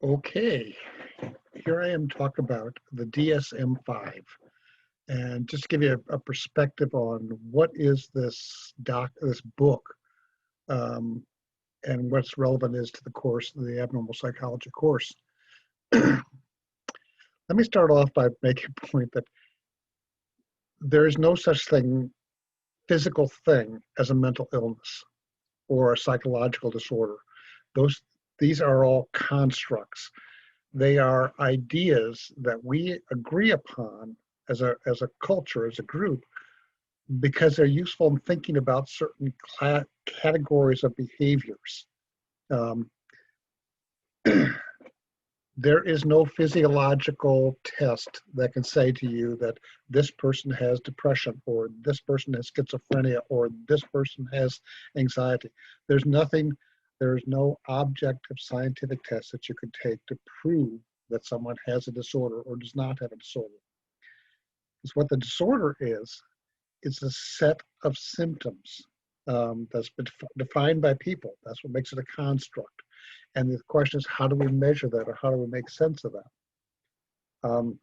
Okay, here I am talking about the DSM-5, and just to give you a perspective on what is this book, um, and what's relevant is to the course, the abnormal psychology course. Let me start off by making a point that there is no such physical thing as a mental illness or a psychological disorder. Those These are all constructs. They are ideas that we agree upon as a culture, as a group, because they're useful in thinking about certain categories of behaviors. Um, there is no physiological test that can say to you that this person has depression, or this person has schizophrenia, or this person has anxiety. There's nothing, there's no objective scientific test that you can take to prove that someone has a disorder or does not have a disorder. Because what the disorder is a set of symptoms that's been defined by people. That's what makes it a construct. And the question is, how do we measure that, or how do we make sense of that? Um,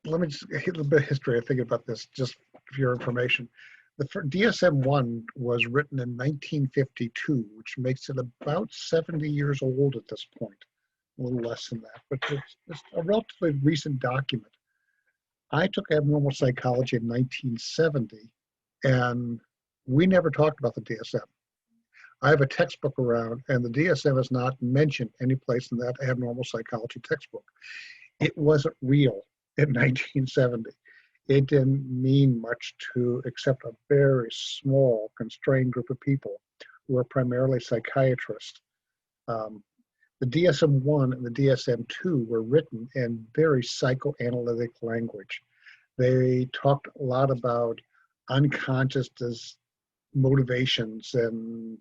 Let me just hit a little bit of history. I think about this just for your information. The DSM-1 was written in 1952, which makes it about 70 years old at this point, a little less than that, but it's a relatively recent document. I took abnormal psychology in 1970, and we never talked about the DSM. I have a textbook around, and the DSM is not mentioned any place in that abnormal psychology textbook. It wasn't real in 1970. It didn't mean much to except a very small, constrained group of people who were primarily psychiatrists. Um, the DSM-1 and the DSM-2 were written in very psychoanalytic language. They talked a lot about unconscious motivations and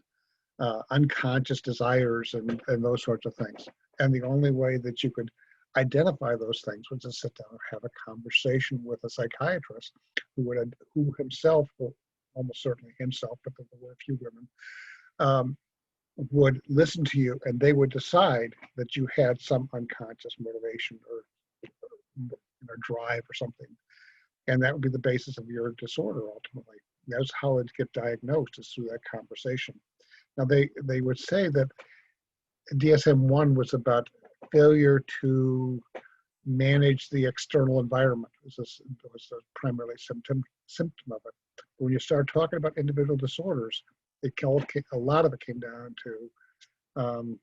unconscious desires and those sorts of things. And the only way that you could identify those things was to sit down and have a conversation with a psychiatrist who himself, well, almost certainly himself, but there were a few women, would listen to you, and they would decide that you had some unconscious motivation or drive or something, and that would be the basis of your disorder ultimately. That's how it get diagnosed, is through that conversation. Now they would say that DSM-1 was about failure to manage the external environment. Was a primarily symptom of it. But when you start talking about individual disorders, a lot of it came down to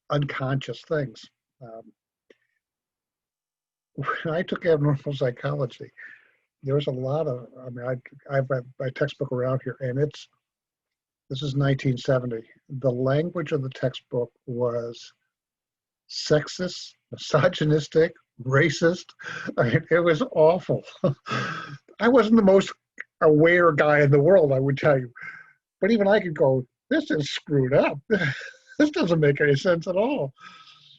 unconscious things. When I took abnormal psychology, there was a lot of, I have my textbook around here, and this is 1970. The language of the textbook was sexist, misogynistic, racist. I mean, it was awful. I wasn't the most aware guy in the world, I would tell you. But even I could go, this is screwed up. This doesn't make any sense at all.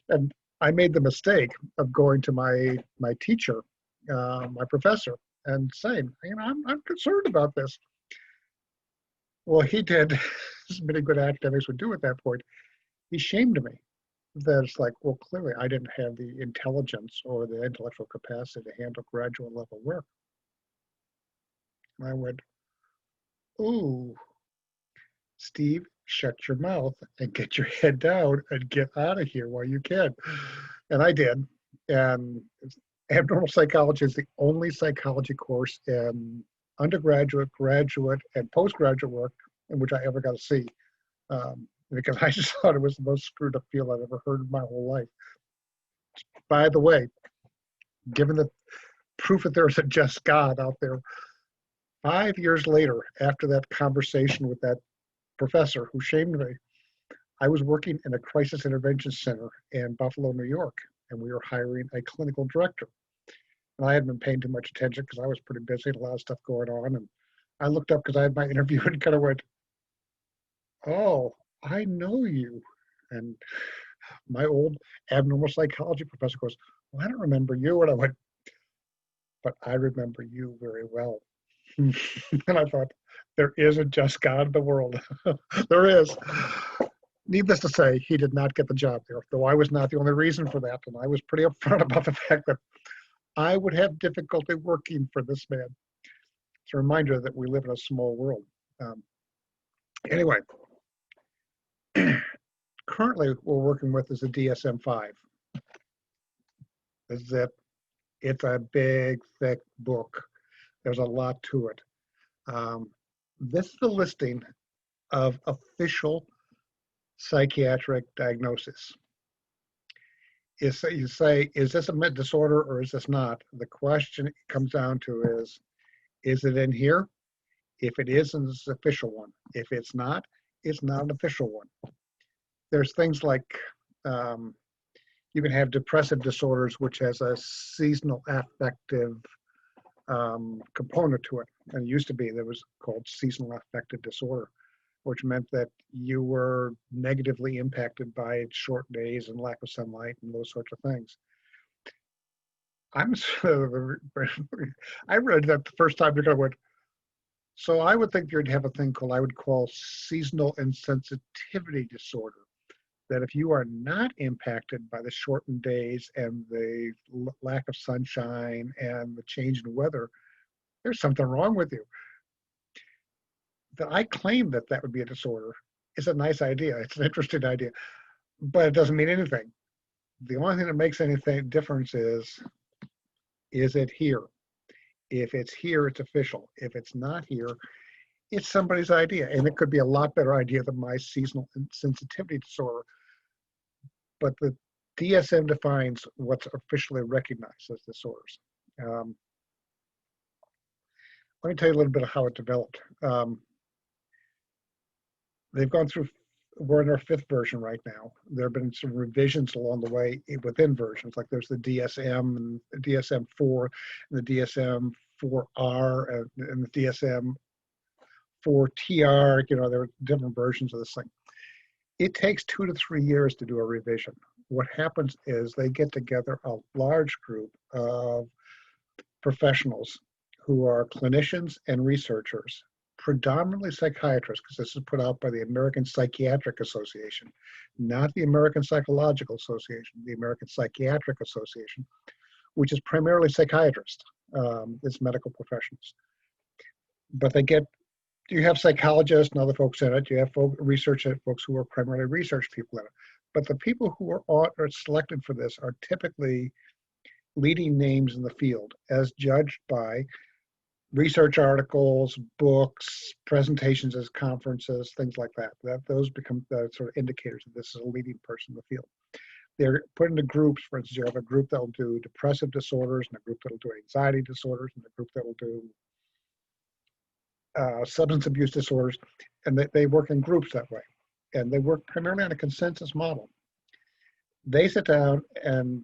And I made the mistake of going to my teacher, my professor, and saying, I'm concerned about this. Well, he did, as many good academics would do at that point, he shamed me. That it's like, well, clearly I didn't have the intelligence or the intellectual capacity to handle graduate level work. And I went, ooh, Steve, shut your mouth and get your head down and get out of here while you can. And I did. And abnormal psychology is the only psychology course in undergraduate, graduate, and postgraduate work in which I ever got a C. Because I just thought it was the most screwed up field I've ever heard in my whole life. By the way, given the proof that there's a just God out there, 5 years later, after that conversation with that professor who shamed me, I was working in a crisis intervention center in Buffalo, New York, and we were hiring a clinical director. And I hadn't been paying too much attention because I was pretty busy, a lot of stuff going on. And I looked up because I had my interview and kind of went, oh, I know you. And my old abnormal psychology professor goes, well, I don't remember you. And I went, but I remember you very well. And I thought, there isn't just God in the world. There is. Needless to say, he did not get the job there, though I was not the only reason for that. And I was pretty upfront about the fact that I would have difficulty working for this man. It's a reminder that we live in a small world. Anyway, currently we're working with is a DSM-5. This is it. It's a big, thick book. There's a lot to it. This is the listing of official psychiatric diagnosis. You say, is this a mental disorder or is this not? The question it comes down to is it in here? If it is, it's an official one. If it's not an official one. There's things like you can have depressive disorders, which has a seasonal affective component to it. And it used to be, there was called seasonal affective disorder, which meant that you were negatively impacted by short days and lack of sunlight and those sorts of things. I read that the first time because I went, so I would think you'd have a thing called, I would call seasonal insensitivity disorder. That if you are not impacted by the shortened days and the lack of sunshine and the change in weather, there's something wrong with you. That I claim that that would be a disorder is a nice idea. It's an interesting idea, but it doesn't mean anything. The only thing that makes anything difference is it here? If it's here, it's official. If it's not here, it's somebody's idea. And it could be a lot better idea than my seasonal insensitivity disorder. But the DSM defines what's officially recognized as disorders. Let me tell you a little bit of how it developed. They've gone through, we're in our 5th version right now. There have been some revisions along the way within versions, like there's the DSM and the DSM-4 and the DSM-4R and the DSM-4TR, you know, there are different versions of this thing. It takes 2 to 3 years to do a revision. What happens is they get together a large group of professionals who are clinicians and researchers, predominantly psychiatrists, because this is put out by the American Psychiatric Association, not the American Psychological Association, the American Psychiatric Association, which is primarily psychiatrists. It's medical professionals. But you have psychologists and other folks in it. You have research folks who are primarily research people in it. But the people who are selected for this are typically leading names in the field, as judged by research articles, books, presentations at conferences, things like that. Those become the sort of indicators that this is a leading person in the field. They're put into groups. For instance, you have a group that will do depressive disorders, and a group that will do anxiety disorders, and a group that will do substance abuse disorders, and they work in groups that way. And they work primarily on a consensus model. They sit down, and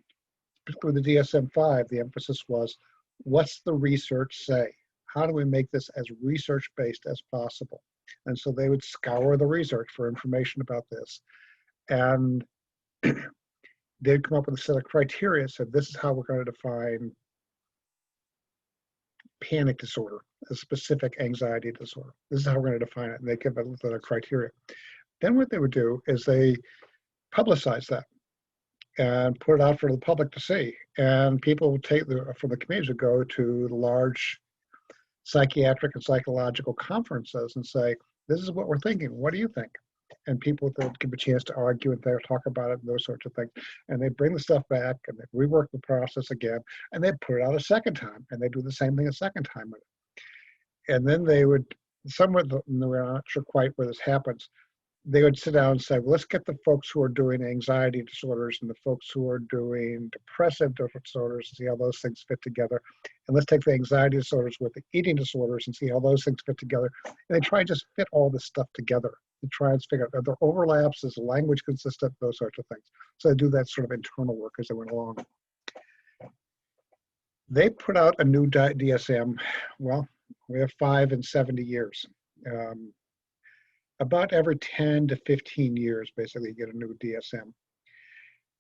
particularly the DSM-5, the emphasis was, what's the research say? How do we make this as research-based as possible? And so they would scour the research for information about this. And they'd come up with a set of criteria, said this is how we're going to define panic disorder, a specific anxiety disorder. This is how we're going to define it. And they give a set of criteria. Then what they would do is they publicize that and put it out for the public to see. And people would from the communities would go to the large psychiatric and psychological conferences and say, this is what we're thinking. What do you think? And people would give a chance to argue and talk about it and those sorts of things. And they bring the stuff back and they rework the process again, and they put it out a second time, and they do the same thing a second time with it. And then they would, we're not sure quite where this happens, they would sit down and say, well, let's get the folks who are doing anxiety disorders and the folks who are doing depressive disorders and see how those things fit together. And let's take the anxiety disorders with the eating disorders and see how those things fit together. And they try and just fit all this stuff together to try and figure out, are there overlaps, is the language consistent, those sorts of things. So they do that sort of internal work as they went along. They put out a new DSM, well, we have 5 and 70 years. About every 10 to 15 years, basically, you get a new DSM.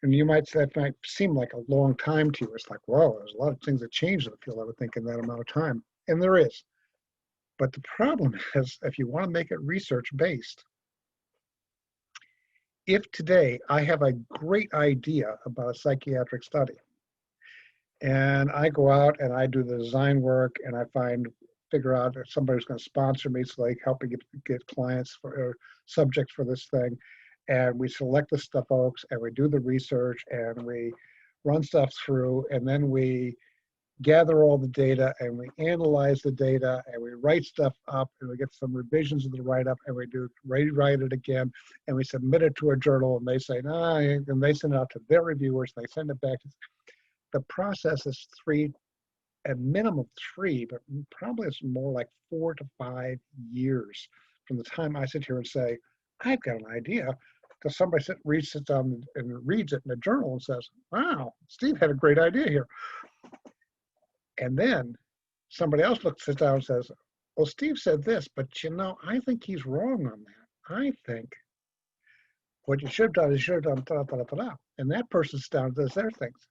And you might say that might seem like a long time to you. It's like, whoa, there's a lot of things that change in the field, I would think, in that amount of time. And there is. But the problem is, if you want to make it research-based, if today I have a great idea about a psychiatric study, and I go out and I do the design work and I figure out if somebody's going to sponsor me, so they help me get clients for subjects for this thing. And we select the stuff, folks, and we do the research and we run stuff through, and then we gather all the data and we analyze the data and we write stuff up and we get some revisions of the write-up and we rewrite it again and we submit it to a journal and they say, nah, and they send it out to their reviewers and they send it back. The process is at minimum 3, but probably it's more like 4 to 5 years from the time I sit here and say, I've got an idea, to somebody sits down and reads it in a journal and says, wow, Steve had a great idea here. And then somebody else sits down and says, well, Steve said this, but I think he's wrong on that. I think what you should have done is you should have done da, da, da, da, da. And that person sits down and does their things.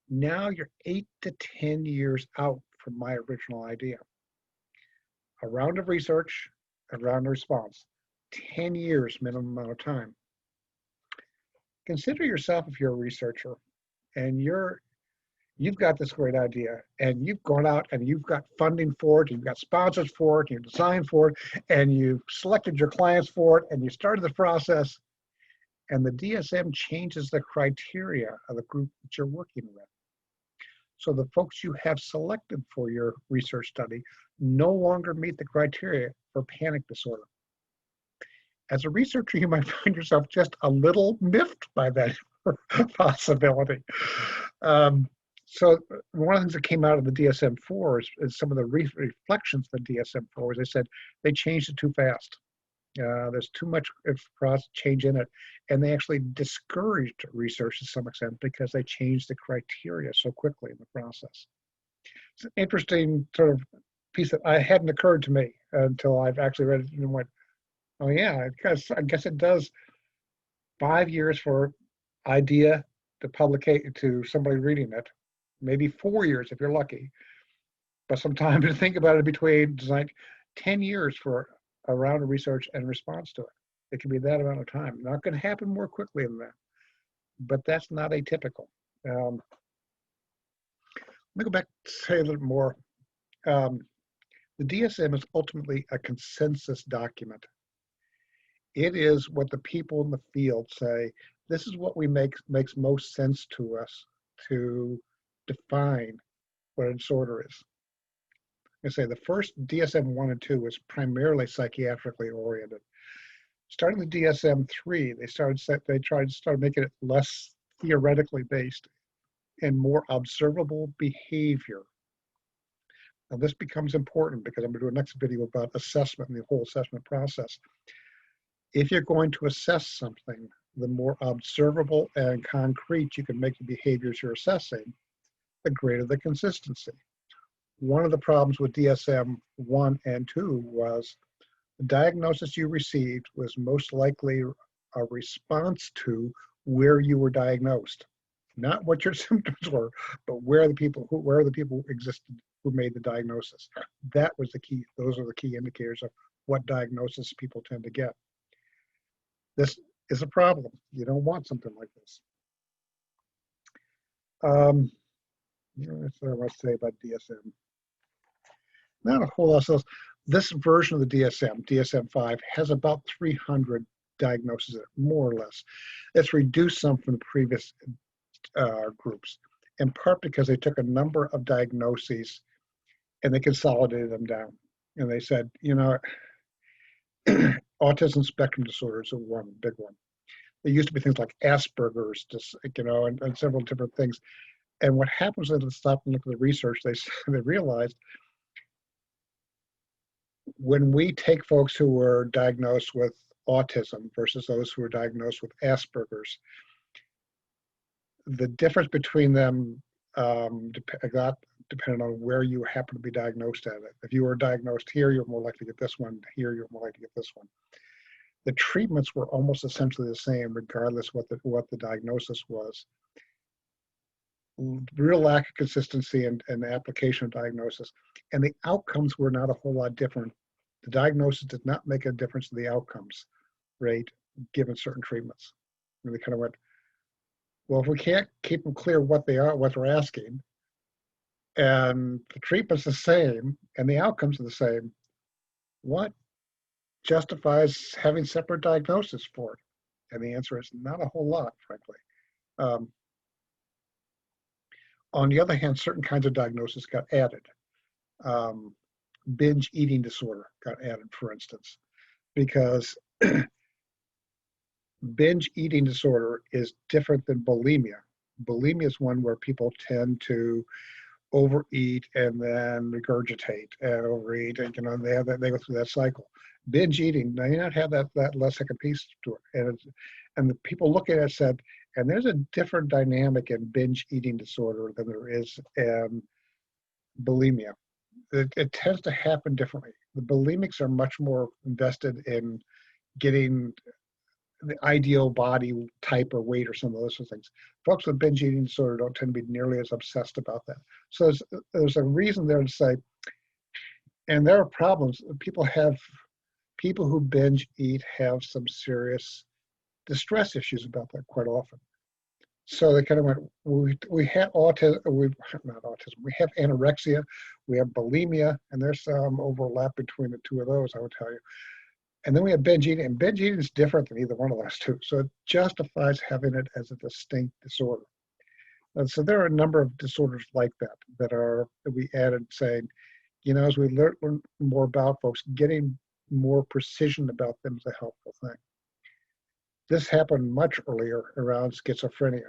Now you're 8 to 10 years out from my original idea. A round of research, a round of response, 10 years minimum amount of time. Consider yourself, if you're a researcher and you've got this great idea and you've gone out and you've got funding for it, you've got sponsors for it, you've designed for it, and you've selected your clients for it, and you started the process, and the DSM changes the criteria of the group that you're working with. So the folks you have selected for your research study no longer meet the criteria for panic disorder. As a researcher, you might find yourself just a little miffed by that possibility. So one of the things that came out of the DSM-4 is some of the reflections of the DSM-4 was they said they changed it too fast. There's too much change in it, and they actually discouraged research to some extent because they changed the criteria so quickly in the process. It's an interesting sort of piece that hadn't occurred to me until I've actually read it and went, oh yeah, I guess it does 5 years for idea to publicate to somebody reading it, maybe 4 years if you're lucky, but some time to think about it between design, 10 years for a round of research and response to it. It can be that amount of time. Not going to happen more quickly than that, but that's not atypical. Let me go back to say a little more. The DSM is ultimately a consensus document. It is what the people in the field say, this is what makes most sense to us to define what a disorder is. I say the first DSM 1 and 2 was primarily psychiatrically oriented. Starting the DSM 3, they tried to start making it less theoretically based and more observable behavior. Now this becomes important because I'm going to do a next video about assessment and the whole assessment process. If you're going to assess something, the more observable and concrete you can make the behaviors you're assessing, the greater the consistency. One of the problems with DSM 1 and 2 was the diagnosis you received was most likely a response to where you were diagnosed. Not what your symptoms were, but where the people existed who made the diagnosis. That was the key. Those are the key indicators of what diagnosis people tend to get. This is a problem. You don't want something like this. That's what I want to say about DSM. Not a whole lot else. This version of the DSM, DSM-5, has about 300 diagnoses, more or less. It's reduced some from the previous groups, in part because they took a number of diagnoses and they consolidated them down. And they said, autism spectrum disorder is one big one. There used to be things like Asperger's, and several different things. And what happens when they stop and look at the research, they realized when we take folks who were diagnosed with autism versus those who were diagnosed with Asperger's, the difference between them depended on where you happen to be diagnosed at it. If you were diagnosed here, you're more likely to get this one. Here, you're more likely to get this one. The treatments were almost essentially the same, regardless what the diagnosis was. real lack of consistency and application of diagnosis. And the outcomes were not a whole lot different. The diagnosis did not make a difference in the outcomes rate given certain treatments. And they kind of went, well, if we can't keep them clear what they are, what they're asking, and the treatment's the same and the outcomes are the same, what justifies having separate diagnosis for it? And the answer is not a whole lot, frankly. On the other hand, certain kinds of diagnosis got added. Binge eating disorder got added, for instance, because binge eating disorder is different than bulimia. Bulimia is one where people tend to overeat and then regurgitate and overeat, and they go through that cycle. Binge eating, they not have that second piece to it, and the people looking at it said, and there's a different dynamic in binge eating disorder than there is in bulimia. It tends to happen differently. The bulimics are much more invested in getting the ideal body type or weight or some of those things. Folks with binge eating disorder don't tend to be nearly as obsessed about that. So there's a reason there to say, and there are problems. People who binge eat have some serious distress issues about that quite often. So they kind of went, we have autism, not autism, we have anorexia, we have bulimia, and there's some overlap between the two of those, I would tell you. And then we have binge eating, and binge eating is different than either one of those two. So it justifies having it as a distinct disorder. And so there are a number of disorders like that we added saying, as we learn more about folks, getting more precision about them is a helpful thing. This happened much earlier around schizophrenia.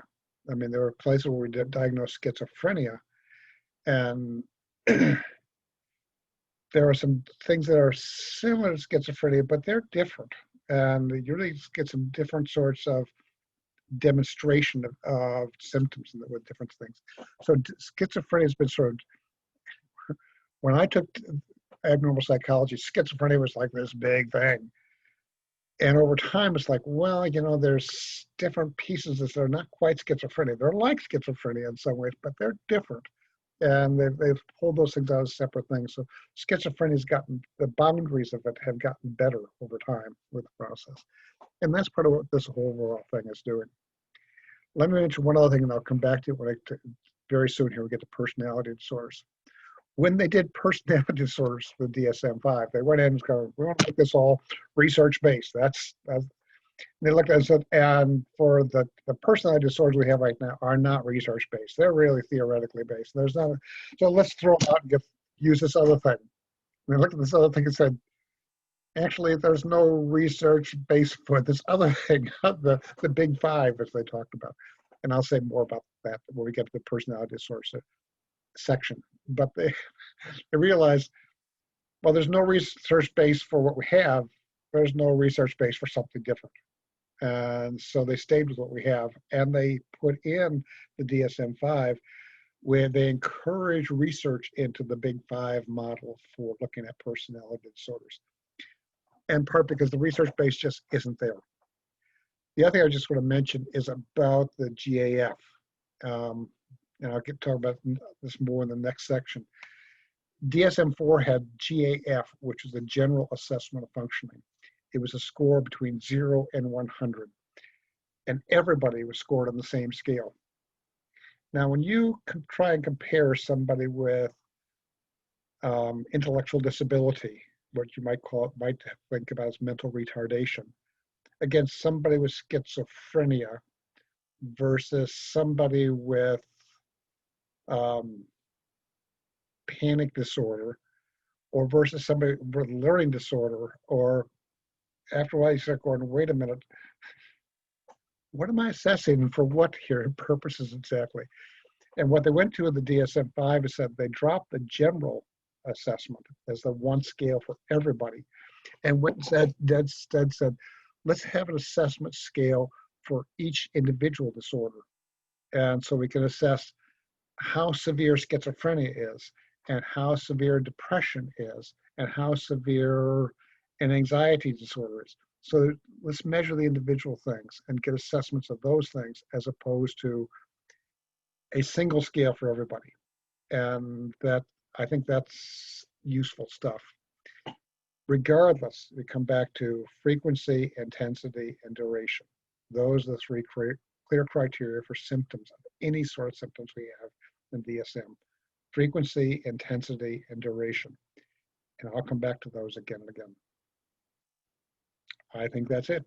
I mean, there were places where we did diagnose schizophrenia, and there are some things that are similar to schizophrenia, but they're different. And you really get some different sorts of demonstration of symptoms with different things. So schizophrenia has been sort of, when I took abnormal psychology, schizophrenia was like this big thing. And over time, it's like, well, there's different pieces that are not quite schizophrenia. They're like schizophrenia in some ways, but they're different. And they've pulled those things out as separate things. So schizophrenia's the boundaries of it have gotten better over time with the process. And that's part of what this whole overall thing is doing. Let me mention one other thing, and I'll come back to it very soon here. We get to personality disorders. When they did personality disorders for the DSM-5, they went in and said, we want to make this all research-based. They looked at it and said, and for the personality disorders we have right now are not research-based. They're really theoretically based. So let's throw them out and use this other thing. And they looked at this other thing and said, actually, there's no research base for this other thing, the big five, as they talked about. And I'll say more about that when we get to the personality disorders section. But they realized, well, there's no research base for what we have. There's no research base for something different. And so they stayed with what we have, and they put in the DSM-5 where they encourage research into the big five model for looking at personality disorders. In part because the research base just isn't there. The other thing I just want to mention is about the GAF. And I'll talk about this more in the next section. DSM-4 had GAF, which is the General Assessment of Functioning. It was a score between 0 and 100. And everybody was scored on the same scale. Now, when you try and compare somebody with intellectual disability, what you might think about as mental retardation, against somebody with schizophrenia versus somebody with panic disorder, or versus somebody with learning disorder, or after a while you start going, wait a minute, what am I assessing and for what here purposes exactly? And what they went to in the DSM-5 is that they dropped the general assessment as the one scale for everybody, and went and instead said, let's have an assessment scale for each individual disorder. And so we can assess how severe schizophrenia is, and how severe depression is, and how severe an anxiety disorder is. So let's measure the individual things and get assessments of those things, as opposed to a single scale for everybody. And that, I think that's useful stuff. Regardless, we come back to frequency, intensity, and duration. Those are the three clear criteria for symptoms, of any sort of symptoms we have in DSM. Frequency, intensity, and duration. And I'll come back to those again and again. I think that's it.